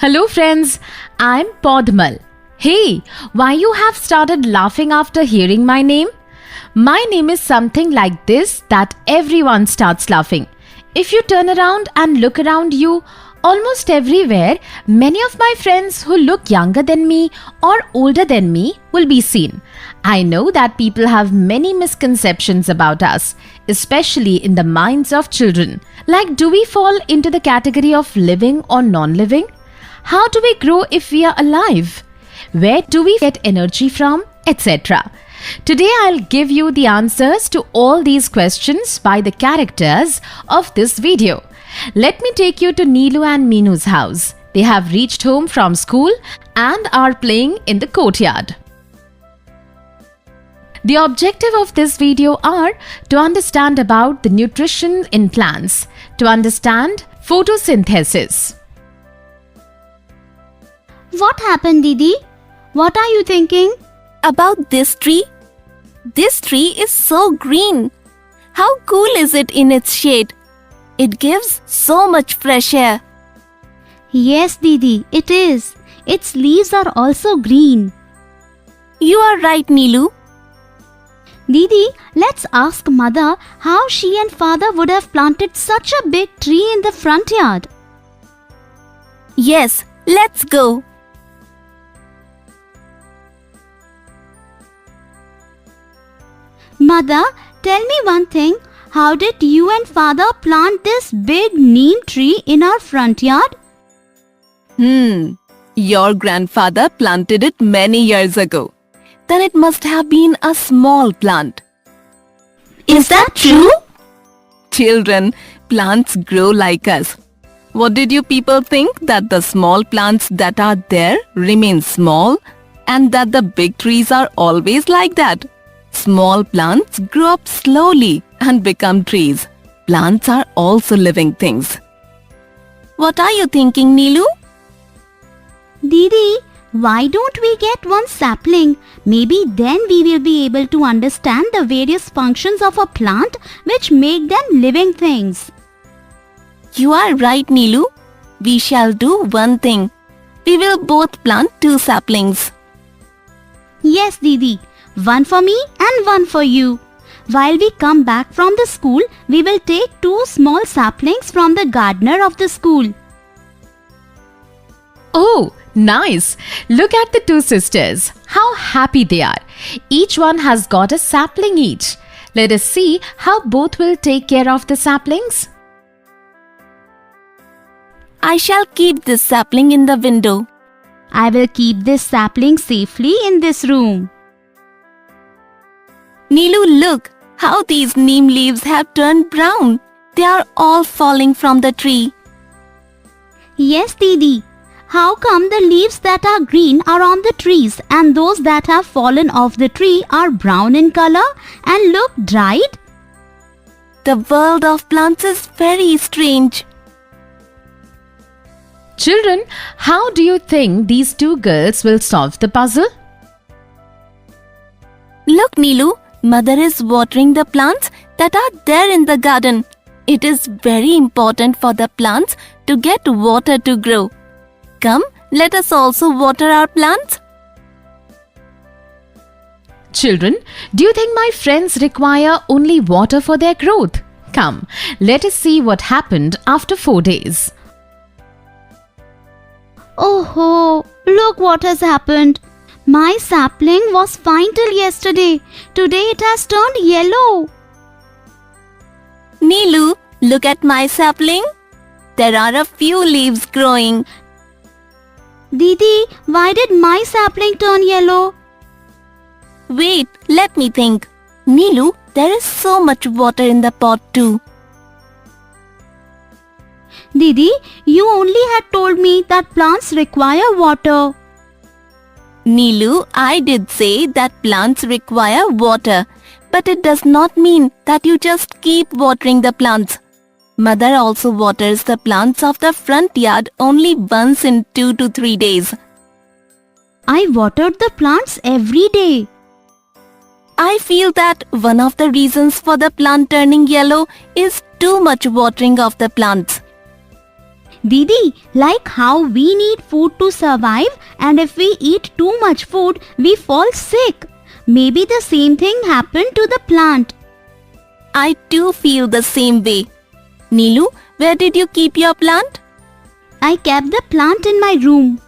Hello friends, I'm Podmal. Hey, why you have started laughing after hearing my name? My name is something like this that everyone starts laughing. If you turn around and look around you, almost everywhere, many of my friends who look younger than me or older than me will be seen. I know that people have many misconceptions about us, especially in the minds of children. Like, do we fall into the category of living or non-living? How do we grow if we are alive? Where do we get energy from? Etc. Today I'll give you the answers to all these questions by the characters of this video. Let me take you to Neelu and Meenu's house. They have reached home from school and are playing in the courtyard. The objective of this video are to understand about the nutrition in plants, to understand photosynthesis. What happened, Didi? What are you thinking? About this tree? This tree is so green. How cool is it in its shade? It gives so much fresh air. Yes, Didi, it is. Its leaves are also green. You are right, Neelu. Didi, let's ask Mother how she and Father would have planted such a big tree in the front yard. Yes, let's go. Mother, tell me one thing. How did you and Father plant this big neem tree in our front yard? Your grandfather planted it many years ago. Then it must have been a small plant. Is that true? Children, plants grow like us. What did you people think, that the small plants that are there remain small and that the big trees are always like that? Small plants grow up slowly and become trees. Plants are also living things. What are you thinking, Neelu? Didi, why don't we get one sapling? Maybe then we will be able to understand the various functions of a plant which make them living things. You are right, Neelu. We shall do one thing. We will both plant 2 saplings. Yes, Didi. One for me and one for you. While we come back from the school, we will take 2 small saplings from the gardener of the school. Oh, nice! Look at the 2 sisters. How happy they are. Each one has got a sapling each. Let us see how both will take care of the saplings. I shall keep this sapling in the window. I will keep this sapling safely in this room. Neelu, look how these neem leaves have turned brown. They are all falling from the tree. Yes, Didi. How come the leaves that are green are on the trees and those that have fallen off the tree are brown in color and look dried? The world of plants is very strange. Children, how do you think these 2 girls will solve the puzzle? Look, Neelu, Mother is watering the plants that are there in the garden. It is very important for the plants to get water to grow. Come, let us also water our plants. Children, do you think my friends require only water for their growth? Come, let us see what happened after 4 days. Oh, look what has happened. My sapling was fine till yesterday. Today it has turned yellow. Neelu, look at my sapling. There are a few leaves growing. Didi, why did my sapling turn yellow? Wait, let me think. Neelu, there is so much water in the pot too. Didi, you only had told me that plants require water. Neelu, I did say that plants require water, but it does not mean that you just keep watering the plants. Mother also waters the plants of the front yard only once in 2 to 3 days. I watered the plants every day. I feel that one of the reasons for the plant turning yellow is too much watering of the plants. Didi, like how we need food to survive, and if we eat too much food, we fall sick. Maybe the same thing happened to the plant. I too feel the same way. Neelu, where did you keep your plant? I kept the plant in my room.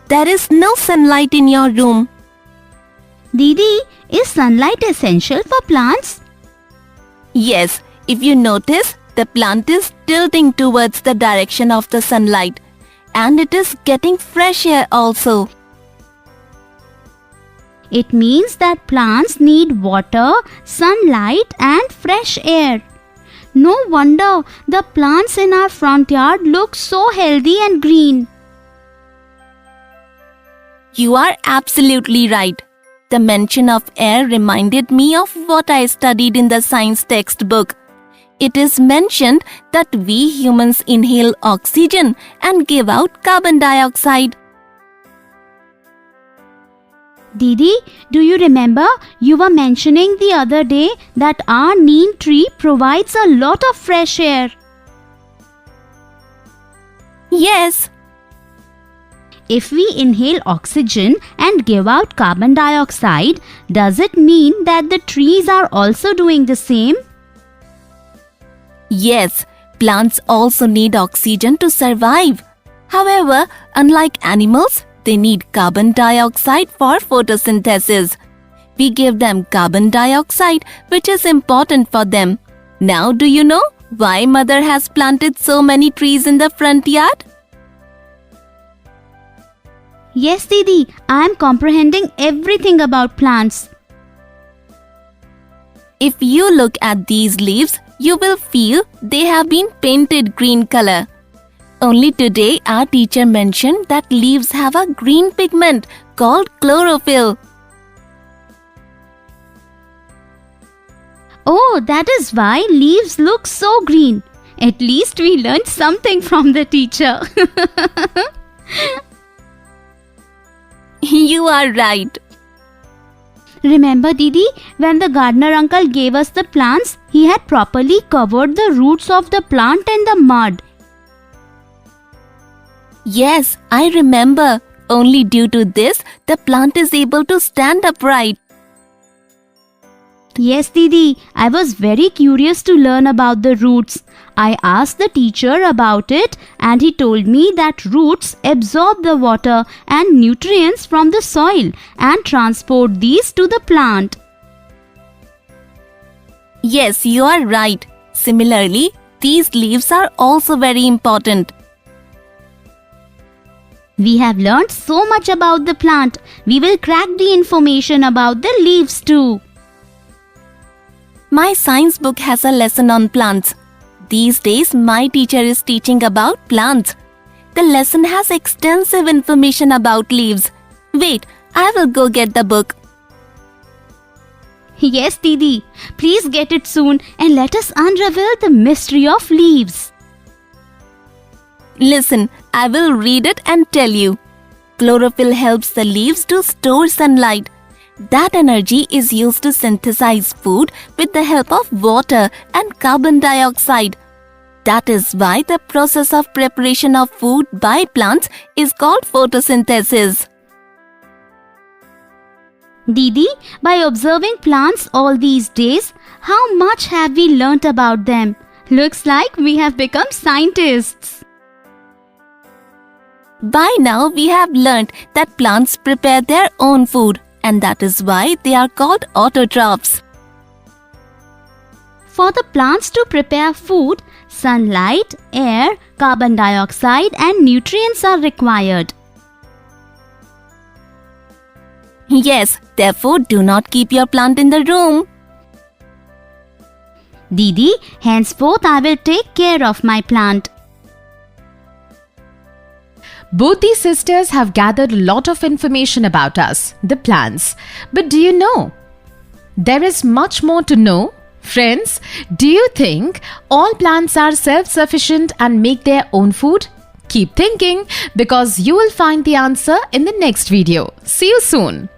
There is no sunlight in your room. Didi, is sunlight essential for plants? Yes, if you notice, the plant is tilting towards the direction of the sunlight, and it is getting fresh air also. It means that plants need water, sunlight and fresh air. No wonder the plants in our front yard look so healthy and green. You are absolutely right. The mention of air reminded me of what I studied in the science textbook. It is mentioned that we humans inhale oxygen and give out carbon dioxide. Didi, do you remember you were mentioning the other day that our neem tree provides a lot of fresh air? Yes. If we inhale oxygen and give out carbon dioxide, does it mean that the trees are also doing the same? Yes, plants also need oxygen to survive. However, unlike animals, they need carbon dioxide for photosynthesis. We give them carbon dioxide, which is important for them. Now, do you know why Mother has planted so many trees in the front yard? Yes, Didi, I am comprehending everything about plants. If you look at these leaves, you will feel they have been painted green color. Only today our teacher mentioned that leaves have a green pigment called chlorophyll. Oh, that is why leaves look so green. At least we learned something from the teacher. You are right. Remember, Didi, when the gardener uncle gave us the plants, he had properly covered the roots of the plant in the mud. Yes, I remember. Only due to this, the plant is able to stand upright. Yes, Didi, I was very curious to learn about the roots. I asked the teacher about it and he told me that roots absorb the water and nutrients from the soil and transport these to the plant. Yes, you are right. Similarly, these leaves are also very important. We have learned so much about the plant. We will crack the information about the leaves too. My science book has a lesson on plants. These days, my teacher is teaching about plants. The lesson has extensive information about leaves. Wait, I will go get the book. Yes, Didi. Please get it soon and let us unravel the mystery of leaves. Listen, I will read it and tell you. Chlorophyll helps the leaves to store sunlight. That energy is used to synthesize food with the help of water and carbon dioxide. That is why the process of preparation of food by plants is called photosynthesis. Didi, by observing plants all these days, how much have we learnt about them? Looks like we have become scientists. By now, we have learnt that plants prepare their own food, and that is why they are called autotrophs. For the plants to prepare food, sunlight, air, carbon dioxide and nutrients are required. Yes, therefore do not keep your plant in the room. Didi, henceforth I will take care of my plant. Both these sisters have gathered a lot of information about us, the plants. But do you know? There is much more to know. Friends, do you think all plants are self-sufficient and make their own food? Keep thinking because you will find the answer in the next video. See you soon.